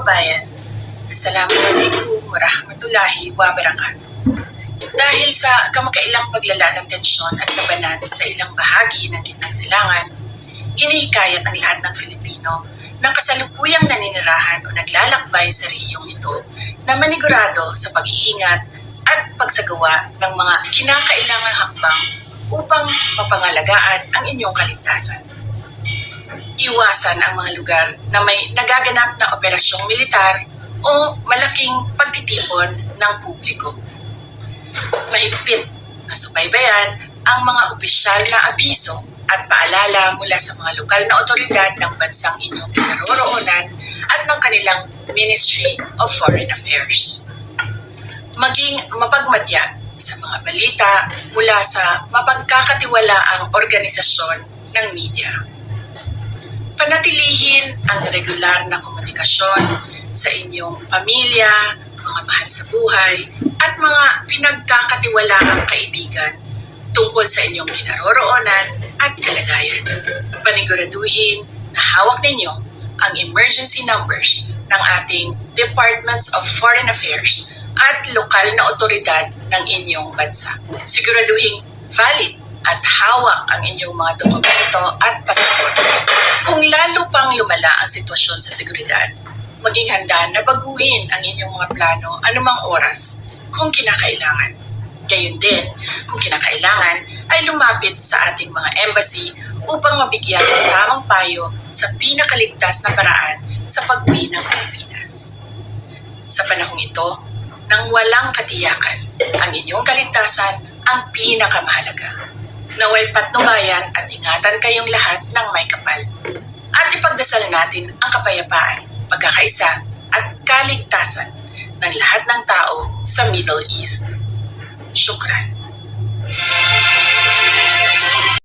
kababayan, Assalamualaikum warahmatullahi wabarakatuh. Dahil sa kamakailang paglala ng tensyon at labanan sa ilang bahagi ng Gitnang Silangan, hinihikayat ang lahat ng Filipino ng kasalukuyang naninirahan o naglalakbay sa rehiyong ito na manigurado sa pag-iingat at pagsagawa ng mga kinakailangang hakbang upang mapangalagaan ang inyong kaligtasan. Iwasan ang mga lugar na may nagaganap na operasyong militar o malaking pagtitipon ng publiko. Mahigpit na subaybayan ang mga opisyal na abiso at paalala mula sa mga lokal na otoridad ng bansang inyong kinaroroonan at ng kanilang Ministry of Foreign Affairs. Maging mapagmatya sa mga balita mula sa mapagkakatiwalaang organisasyon ng media. Panatilihin ang regular na komunikasyon sa inyong pamilya, mga mahal sa buhay, at mga pinagkakatiwalaang kaibigan tungkol sa inyong kinaroroonan at kalagayan. Paniguraduhin na hawak ninyo ang emergency numbers ng ating Departments of Foreign Affairs at lokal na otoridad ng inyong bansa. Siguraduhin valid at hawak ang inyong mga dokumento at pasaporte. Kung lalo pang lumala ang sitwasyon sa seguridad, maging handa na baguhin ang inyong mga plano anumang oras kung kinakailangan. Gayon din, kung kinakailangan, ay lumapit sa ating mga embassy upang mabigyan ng tamang payo sa pinakaligtas na paraan sa pag-uwi ng Pilipinas. Sa panahong ito, nang walang katiyakan, ang inyong kaligtasan ang pinakamahalaga. Naway patnubayan at ingatan kayong lahat ng may kapal. At ipagdasal natin ang kapayapaan, pagkakaisa at kaligtasan ng lahat ng tao sa Middle East. Shukran.